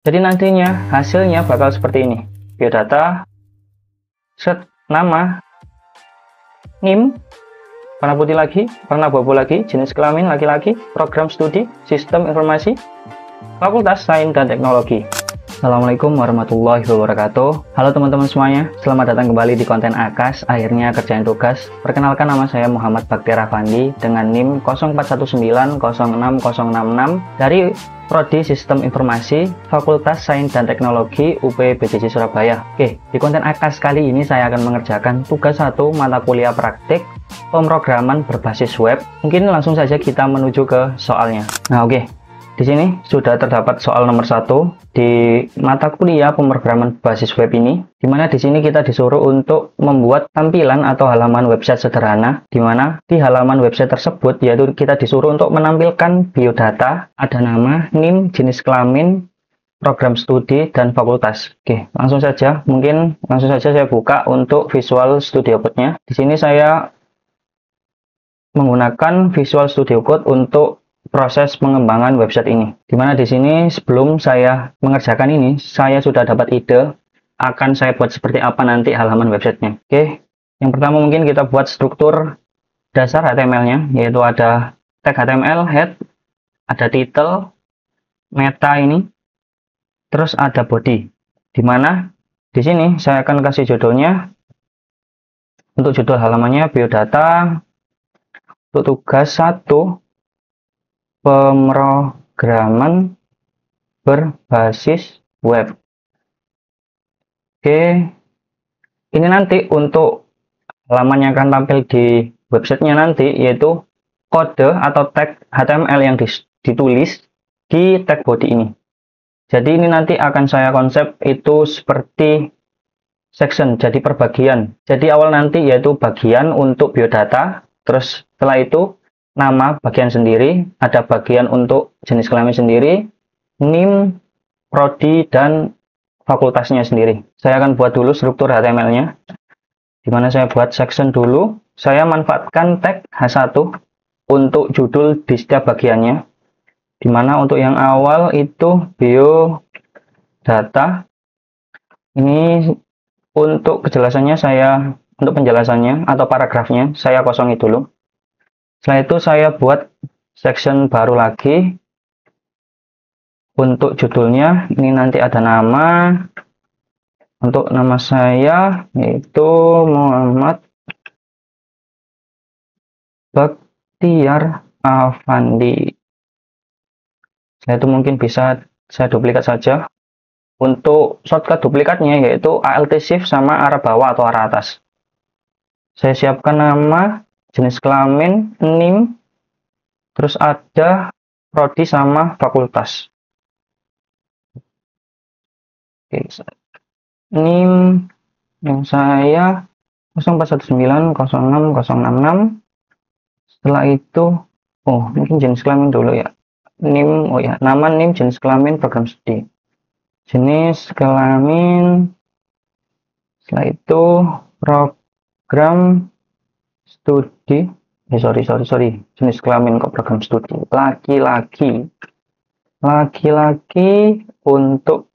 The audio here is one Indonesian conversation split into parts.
Jadi nantinya hasilnya bakal seperti ini. Biodata, set, nama, NIM, warna putih lagi, warna abu-abu lagi, jenis kelamin laki-laki, program studi, sistem informasi, fakultas sains dan teknologi. Assalamualaikum warahmatullahi wabarakatuh. Halo teman-teman semuanya, selamat datang kembali di konten AKAS, akhirnya kerjain tugas. Perkenalkan, nama saya Muhammad Baktiar Afandi dengan NIM 0419060066 dari Prodi Sistem Informasi, Fakultas Sains dan Teknologi UP BJJ Surabaya. Oke, di konten AKAS kali ini saya akan mengerjakan tugas 1 mata kuliah praktik pemrograman berbasis web. Mungkin langsung saja kita menuju ke soalnya. Nah, oke. Di sini sudah terdapat soal nomor 1 di mata kuliah pemrograman berbasis web ini, di mana di sini kita disuruh untuk membuat tampilan atau halaman website sederhana, di mana di halaman website tersebut yaitu kita disuruh untuk menampilkan biodata, ada nama, NIM, jenis kelamin, program studi, dan fakultas. Oke, langsung saja saya buka untuk Visual Studio Code-nya. Di sini saya menggunakan Visual Studio Code untuk proses pengembangan website ini. Dimana di sini sebelum saya mengerjakan ini, saya sudah dapat ide akan saya buat seperti apa nanti halaman websitenya. Oke, yang pertama mungkin kita buat struktur dasar HTML-nya, yaitu ada tag HTML, head, ada title, meta ini, terus ada body. Dimana di sini saya akan kasih judulnya, untuk judul halamannya biodata, untuk tugas 1, pemrograman berbasis web. Oke, ini nanti untuk halaman yang akan tampil di websitenya nanti, yaitu kode atau tag HTML yang ditulis di tag body ini. Jadi ini nanti akan saya konsep itu seperti section, jadi perbagian. Jadi awal nanti yaitu bagian untuk biodata, terus setelah itu nama bagian sendiri, ada bagian untuk jenis kelamin sendiri, NIM, prodi, dan fakultasnya sendiri. Saya akan buat dulu struktur HTML-nya, dimana saya buat section dulu. Saya manfaatkan tag H1 untuk judul di setiap bagiannya, dimana untuk yang awal itu biodata. Ini untuk kejelasannya untuk penjelasannya atau paragrafnya saya kosongi dulu. Setelah itu saya buat section baru lagi untuk judulnya. Ini nanti ada nama, untuk nama saya yaitu Muhammad Baktiar Afandi. Setelah itu mungkin bisa saya duplikat saja. Untuk shortcut duplikatnya yaitu Alt Shift sama arah bawah atau arah atas. Saya siapkan nama, jenis kelamin, NIM, terus ada prodi sama fakultas. Oke, NIM yang saya 0419060066. Setelah itu, mungkin jenis kelamin dulu ya. NIM, nama, NIM, jenis kelamin, program studi. Jenis kelamin, setelah itu program studi, jenis kelamin kok program studi, laki-laki untuk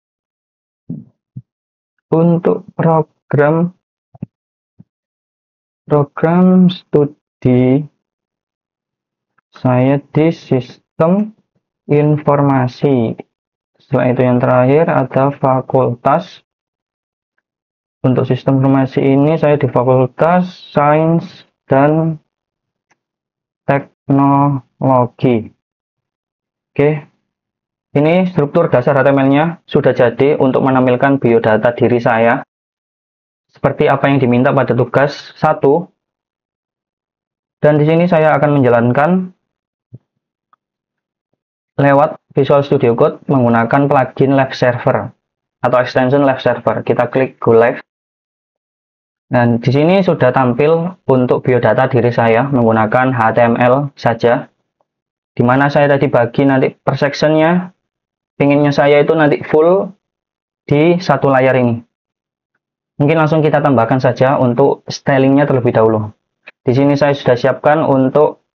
program studi saya di sistem informasi. Setelah itu yang terakhir ada fakultas. Untuk sistem informasi ini saya di fakultas sains dan teknologi. Oke, ini struktur dasar HTML-nya sudah jadi untuk menampilkan biodata diri saya seperti apa yang diminta pada tugas 1. Dan di sini saya akan menjalankan lewat Visual Studio Code menggunakan plugin Live Server atau extension Live Server. Kita klik Go Live. Dan di sini sudah tampil untuk biodata diri saya menggunakan HTML saja. Dimana saya tadi bagi nanti per sectionnya, pinginnya saya itu nanti full di satu layar ini. Mungkin langsung kita tambahkan saja untuk stylingnya terlebih dahulu. Di sini saya sudah siapkan untuk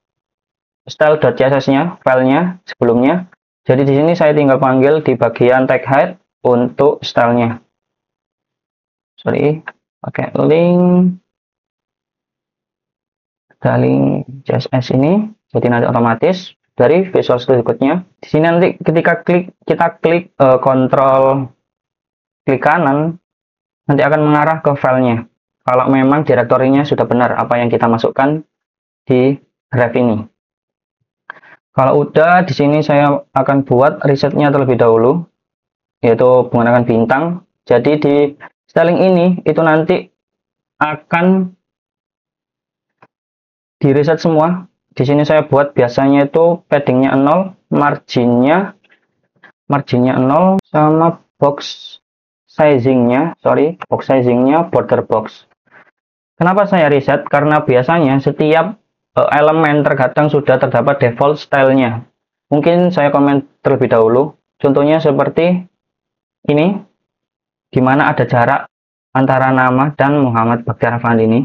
style.css-nya, filenya sebelumnya. Jadi di sini saya tinggal panggil di bagian tag height, untuk stylenya. Sorry, pakai link styling CSS ini, jadi nanti otomatis dari Visual Studio Code-nya. Di sini nanti ketika kita klik kontrol klik kanan, nanti akan mengarah ke filenya. Kalau memang direktorinya sudah benar apa yang kita masukkan di drive ini. Kalau udah, di sini saya akan buat resetnya terlebih dahulu, yaitu menggunakan bintang. Jadi di styling ini itu nanti akan di reset semua. Di sini saya buat biasanya itu paddingnya 0, marginnya 0, sama box sizingnya border box. Kenapa saya reset? Karena biasanya setiap elemen terkadang sudah terdapat default stylenya. Mungkin saya komen terlebih dahulu. Contohnya seperti ini, di mana ada jarak antara nama dan Muhammad Baktiar Afandi ini.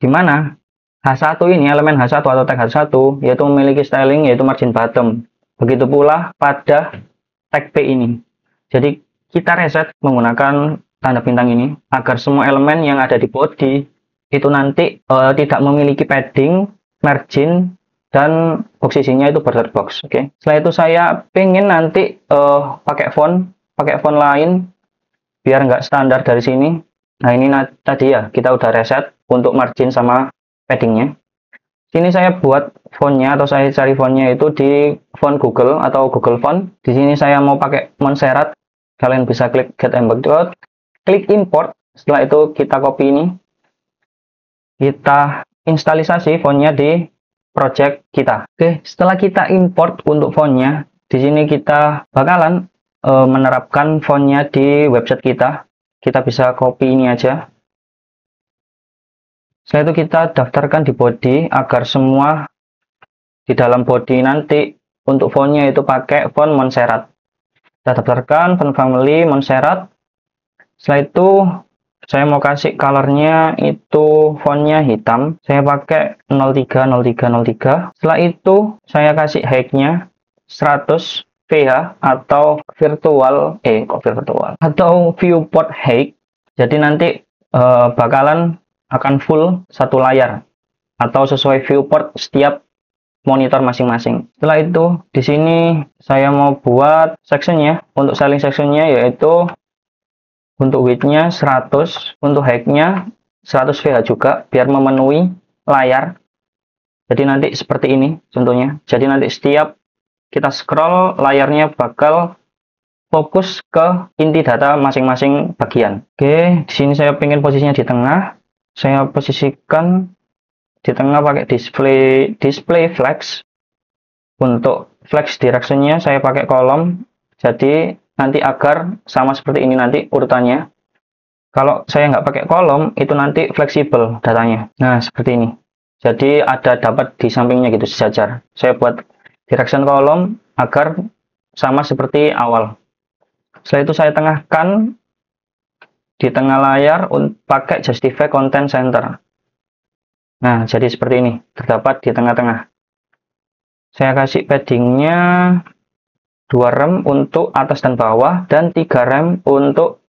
Di mana H1 ini, elemen H1 atau tag H1, yaitu memiliki styling yaitu margin bottom. Begitu pula pada tag P ini. Jadi kita reset menggunakan tanda bintang ini agar semua elemen yang ada di body itu nanti tidak memiliki padding, margin, dan posisinya itu border box. Oke. Setelah itu saya pengen nanti pakai font lain biar nggak standar dari sini. Nah ini tadi ya kita udah reset untuk margin sama paddingnya. Sini saya buat fontnya atau saya cari fontnya itu di font Google atau Google Font. Di sini saya mau pakai Montserrat. Kalian bisa klik get embed, klik import. Setelah itu kita copy ini, kita instalisasi fontnya di project kita. Oke, setelah kita import untuk fontnya, di sini kita bakalan menerapkan fontnya di website kita. Kita bisa copy ini aja. Setelah itu kita daftarkan di body agar semua di dalam body nanti untuk fontnya itu pakai font Montserrat. Kita daftarkan font family Montserrat. Setelah itu saya mau kasih colornya itu fontnya hitam. Saya pakai 030303. Setelah itu saya kasih height-nya 100 VH atau virtual atau viewport height. Jadi nanti bakalan akan full satu layar atau sesuai viewport setiap monitor masing-masing. Setelah itu di sini saya mau buat sectionnya. Untuk styling sectionnya yaitu untuk width-nya 100, untuk height-nya 100 VH juga biar memenuhi layar. Jadi nanti seperti ini contohnya. Jadi nanti setiap kita scroll layarnya bakal fokus ke inti data masing-masing bagian. Oke, di sini saya pengen posisinya di tengah. Saya posisikan di tengah pakai display flex. Untuk flex direction-nya saya pakai kolom. Jadi nanti agar sama seperti ini nanti urutannya. Kalau saya nggak pakai kolom, itu nanti fleksibel datanya. Nah, seperti ini. Jadi ada dapat di sampingnya gitu sejajar. Saya buat direction kolom agar sama seperti awal. Setelah itu saya tengahkan di tengah layar pakai justify content center. Nah, jadi seperti ini, terdapat di tengah-tengah. Saya kasih paddingnya 2 rem untuk atas dan bawah, dan 3 rem untuk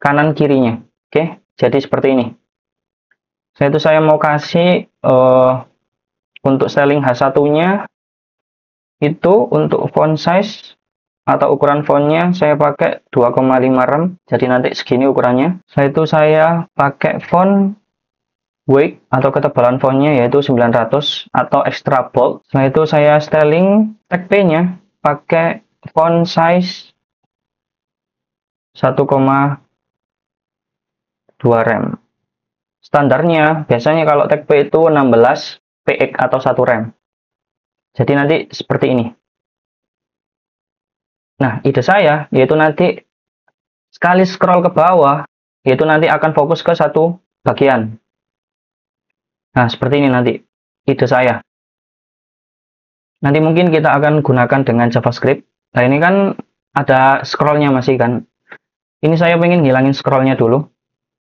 kanan kirinya. Oke, jadi seperti ini. Setelah itu saya mau kasih untuk styling H1-nya, itu untuk font size atau ukuran fontnya saya pakai 2,5 rem, jadi nanti segini ukurannya. Setelah itu saya pakai font weight atau ketebalan fontnya yaitu 900 atau extra bold. Setelah itu saya styling tag P-nya pakai font size 1,2 rem. Standarnya biasanya kalau tag P itu 16 px atau 1 rem. Jadi nanti seperti ini. Nah, ide saya yaitu nanti sekali scroll ke bawah yaitu nanti akan fokus ke satu bagian. Nah, seperti ini nanti ide saya. Nanti mungkin kita akan gunakan dengan JavaScript. Nah, ini kan ada scrollnya masih kan. Ini saya pengen ngilangin scrollnya dulu.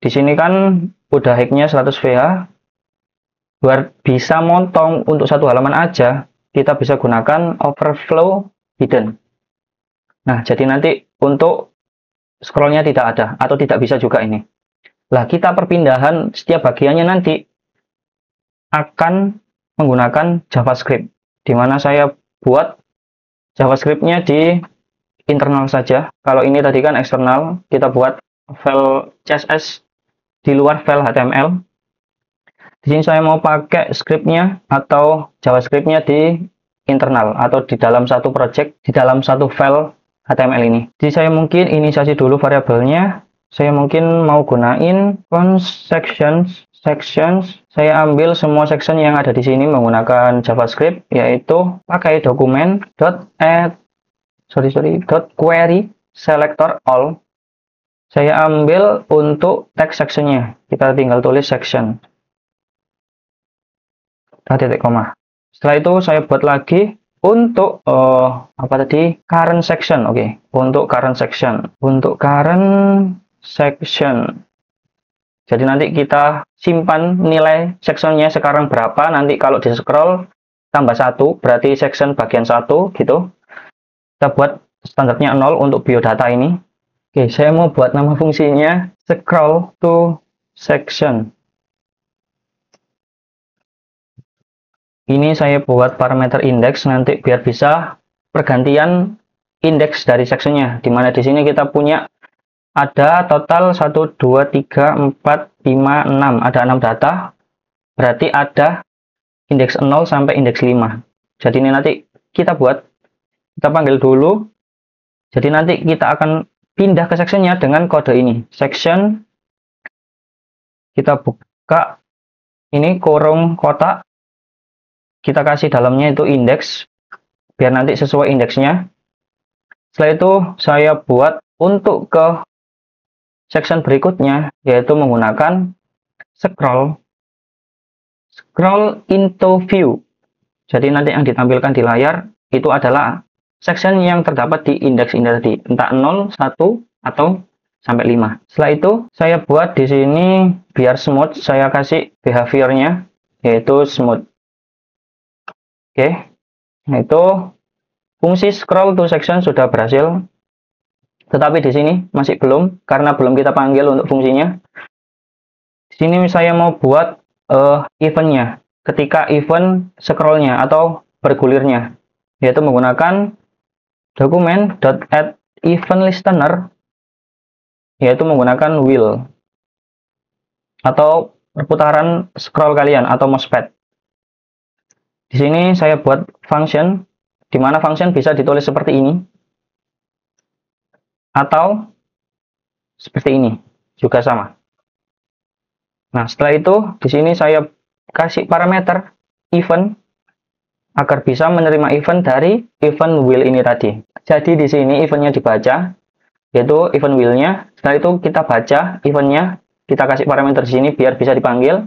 Di sini kan udah height-nya 100 VH. Biar bisa motong untuk satu halaman aja, kita bisa gunakan overflow hidden. Nah, jadi nanti untuk scrollnya tidak ada atau tidak bisa juga ini. Lah, kita perpindahan setiap bagiannya nanti akan menggunakan JavaScript, di mana saya buat JavaScript-nya di internal saja. Kalau ini tadi kan eksternal, kita buat file CSS di luar file HTML. Di sini saya mau pakai script-nya atau JavaScript-nya di internal atau di dalam satu project, di dalam satu file HTML ini. Jadi saya mungkin inisiasi dulu variabelnya. Saya mungkin mau gunain const sections. Saya ambil semua section yang ada di sini menggunakan JavaScript, yaitu pakai dokumen .query selector all. Saya ambil untuk text sectionnya. Kita tinggal tulis section. Titik koma. Setelah itu saya buat lagi untuk current section. Oke. Untuk current section. Jadi nanti kita simpan nilai sectionnya sekarang berapa. Nanti kalau di scroll tambah 1, berarti section bagian 1 gitu. Kita buat standarnya 0 untuk biodata ini. Oke, saya mau buat nama fungsinya scroll to section. Ini saya buat parameter index nanti biar bisa pergantian indeks dari sectionnya. Dimana di sini kita punya ada total 1, 2, 3, 4, 5, 6. Ada 6 data. Berarti ada indeks 0 sampai indeks 5. Jadi ini nanti kita buat. Kita panggil dulu. Jadi nanti kita akan pindah ke sectionnya dengan kode ini. Section. Kita buka ini kurung kotak. Kita kasih dalamnya itu indeks. Biar nanti sesuai indeksnya. Setelah itu saya buat untuk ke section berikutnya, yaitu menggunakan scroll into view. Jadi nanti yang ditampilkan di layar itu adalah section yang terdapat di indeks ini tadi, entah 0, 1, atau sampai 5. Setelah itu saya buat di sini biar smooth, saya kasih behaviornya yaitu smooth. Oke. Nah, itu fungsi scroll to section sudah berhasil. Tetapi di sini masih belum, karena belum kita panggil untuk fungsinya. Di sini saya mau buat eventnya, ketika event scrollnya atau bergulirnya, yaitu menggunakan dokumen .add event listener, yaitu menggunakan wheel atau perputaran scroll kalian atau mousepad. Di sini saya buat function, di mana function bisa ditulis seperti ini. Atau seperti ini juga sama. Nah, setelah itu di sini saya kasih parameter event agar bisa menerima event dari event wheel ini tadi. Jadi di sini eventnya dibaca, yaitu event wheel-nya. Setelah itu kita baca eventnya, kita kasih parameter di sini biar bisa dipanggil.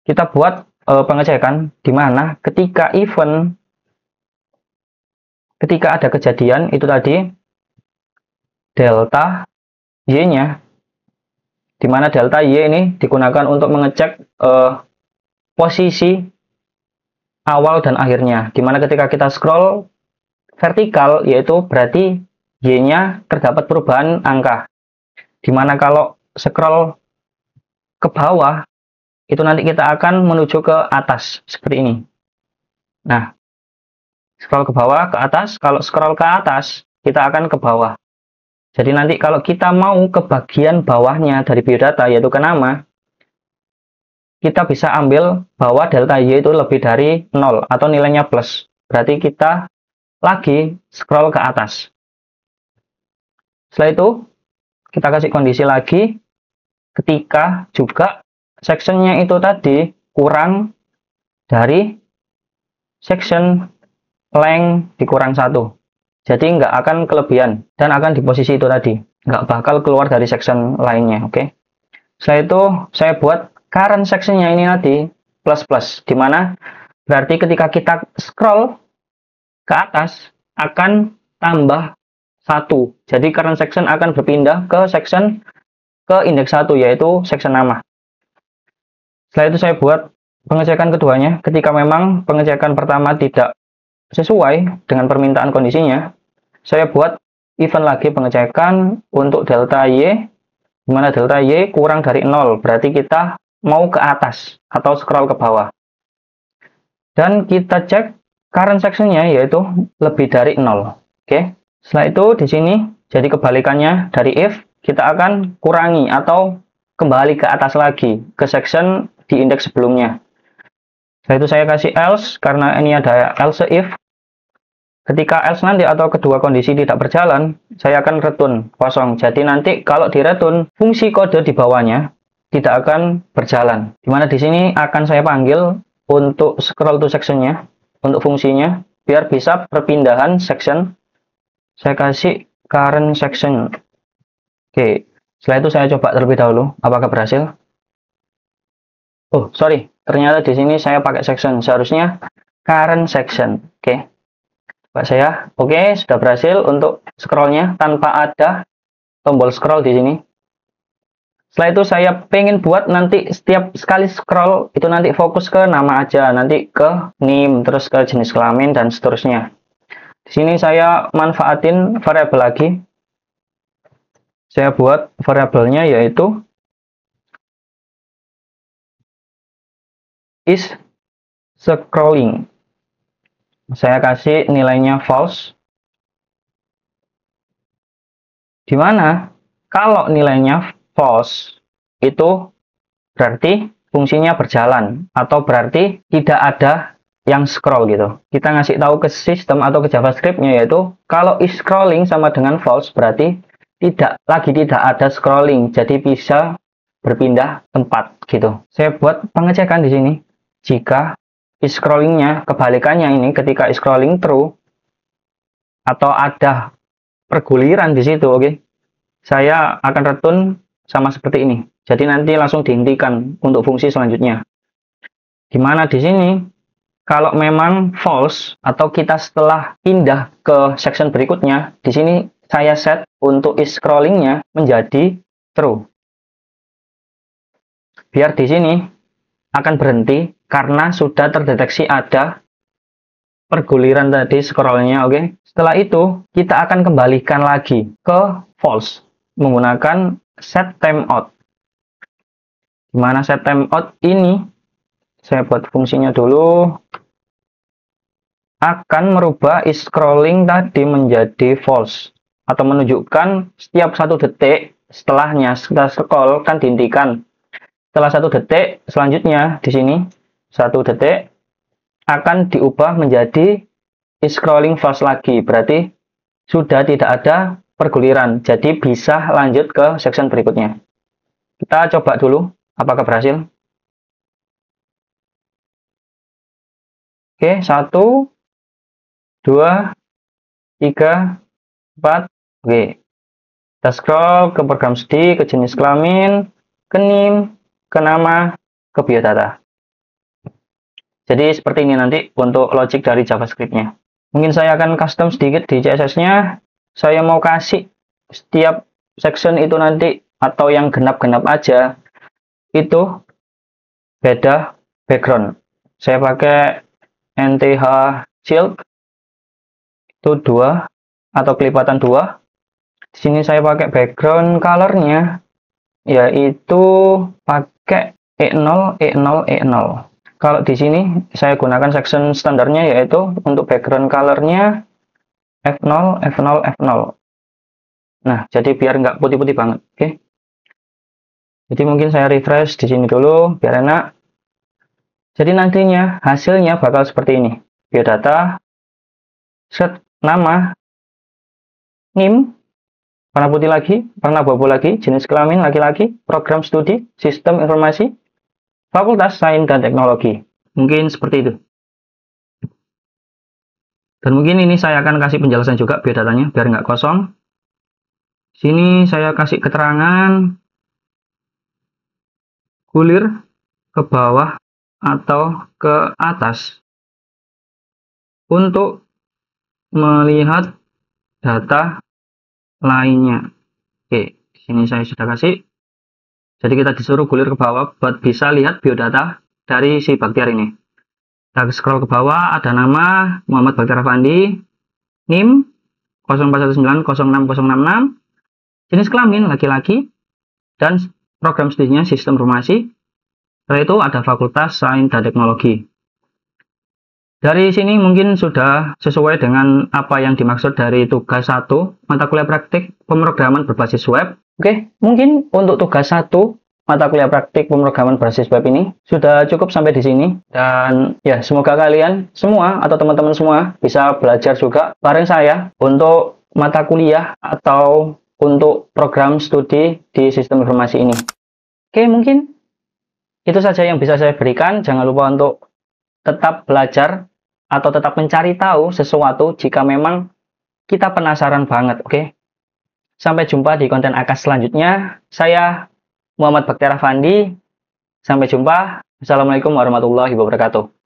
Kita buat pengecekan di mana ketika ada kejadian itu tadi delta y-nya, di mana delta y ini digunakan untuk mengecek posisi awal dan akhirnya, di mana ketika kita scroll vertikal, yaitu berarti y-nya terdapat perubahan angka, di mana kalau scroll ke bawah, itu nanti kita akan menuju ke atas, seperti ini. Nah, scroll ke bawah, ke atas, kalau scroll ke atas, kita akan ke bawah. Jadi nanti kalau kita mau ke bagian bawahnya dari biodata, yaitu ke nama, kita bisa ambil bahwa delta y itu lebih dari 0 atau nilainya plus. Berarti kita lagi scroll ke atas. Setelah itu, kita kasih kondisi lagi ketika juga sectionnya itu tadi kurang dari section length dikurang 1. Jadi nggak akan kelebihan dan akan di posisi itu tadi. Nggak bakal keluar dari section lainnya, oke? Setelah itu saya buat current sectionnya ini tadi plus, di mana berarti ketika kita scroll ke atas akan tambah 1. Jadi current section akan berpindah ke section ke indeks 1, yaitu section nama. Setelah itu saya buat pengecekan keduanya. Ketika memang pengecekan pertama tidak sesuai dengan permintaan kondisinya, saya buat event lagi pengecekan untuk delta Y, di mana delta Y kurang dari 0, berarti kita mau ke atas atau scroll ke bawah. Dan kita cek current section-nya yaitu lebih dari 0. Oke. Setelah itu di sini jadi kebalikannya dari if, kita akan kurangi atau kembali ke atas lagi ke section di indeks sebelumnya. Setelah itu saya kasih else karena ini ada else if. Ketika else nanti atau kedua kondisi tidak berjalan, saya akan return kosong. Jadi nanti kalau di return, fungsi kode di bawahnya tidak akan berjalan. Dimana di sini akan saya panggil untuk scroll to section-nya, untuk fungsinya, biar bisa perpindahan section. Saya kasih current section. Oke, setelah itu saya coba terlebih dahulu, apakah berhasil? Oh, sorry, ternyata di sini saya pakai section, seharusnya current section. Oke. Saya oke, sudah berhasil untuk scrollnya tanpa ada tombol scroll di sini. Setelah itu saya pengen buat nanti setiap sekali scroll itu nanti fokus ke nama aja, nanti ke name, terus ke jenis kelamin dan seterusnya. Di sini saya manfaatin variabel lagi. Saya buat variabelnya yaitu is scrolling. Saya kasih nilainya false. Dimana kalau nilainya false itu berarti fungsinya berjalan atau berarti tidak ada yang scroll gitu. Kita ngasih tahu ke sistem atau ke JavaScript-nya yaitu kalau is scrolling sama dengan false berarti tidak ada scrolling. Jadi bisa berpindah tempat gitu. Saya buat pengecekan di sini. Jika is scrollingnya kebalikannya ini ketika is scrolling true atau ada perguliran di situ, oke. Saya akan return sama seperti ini. Jadi nanti langsung dihentikan untuk fungsi selanjutnya. Dimana di sini kalau memang false atau kita setelah pindah ke section berikutnya, di sini saya set untuk is scrollingnya menjadi true. Biar di sini akan berhenti karena sudah terdeteksi ada perguliran tadi scrollnya, oke. Setelah itu kita akan kembalikan lagi ke false menggunakan set timeout. Dimana set timeout ini saya buat fungsinya dulu akan merubah is scrolling tadi menjadi false atau menunjukkan setiap 1 detik setelahnya setelah scroll kan dihentikan. Setelah 1 detik selanjutnya di sini 1 detik akan diubah menjadi is scrolling false lagi. Berarti sudah tidak ada perguliran. Jadi bisa lanjut ke section berikutnya. Kita coba dulu apakah berhasil. Oke, 1, 2, 3, 4. Oke. Kita scroll ke program studi, ke jenis kelamin, ke name, ke nama, ke biodata. Jadi seperti ini nanti untuk logic dari JavaScript-nya. Mungkin saya akan custom sedikit di CSS-nya. Saya mau kasih setiap section itu nanti atau yang genap-genap aja itu beda background. Saya pakai NTH Shield itu 2 atau kelipatan 2. Di sini saya pakai background color-nya yaitu pakai E0, E0, E0. Kalau di sini saya gunakan section standarnya yaitu untuk background color-nya F0, F0, F0. Nah, jadi biar nggak putih-putih banget, oke? Jadi mungkin saya refresh di sini dulu biar enak. Jadi nantinya hasilnya bakal seperti ini. Biodata, set nama, name, warna putih lagi, warna abu-abu lagi, jenis kelamin laki-laki, program studi, sistem informasi, fakultas sains dan teknologi. Mungkin seperti itu. Dan mungkin ini saya akan kasih penjelasan juga biodatanya biar nggak kosong. Sini saya kasih keterangan gulir ke bawah atau ke atas untuk melihat data lainnya. Oke, di sini saya sudah kasih. Jadi kita disuruh gulir ke bawah buat bisa lihat biodata dari si Bakhtiar ini. Kita scroll ke bawah, ada nama Muhammad Bakhtiar Afandi, NIM 0419 06066. Jenis kelamin laki-laki, dan program studinya sistem informasi. Setelah itu ada fakultas sains dan teknologi. Dari sini mungkin sudah sesuai dengan apa yang dimaksud dari tugas 1, mata kuliah praktik pemrograman berbasis web. Oke, mungkin untuk tugas 1, mata kuliah praktik pemrograman berbasis web ini sudah cukup sampai di sini. Dan ya, semoga kalian semua atau teman-teman semua bisa belajar juga bareng saya untuk mata kuliah atau untuk program studi di sistem informasi ini. Oke, mungkin itu saja yang bisa saya berikan. Jangan lupa untuk tetap belajar atau tetap mencari tahu sesuatu jika memang kita penasaran banget, oke? Sampai jumpa di konten AKAS selanjutnya. Saya Muhammad Baktera Fandi. Sampai jumpa. Assalamualaikum warahmatullahi wabarakatuh.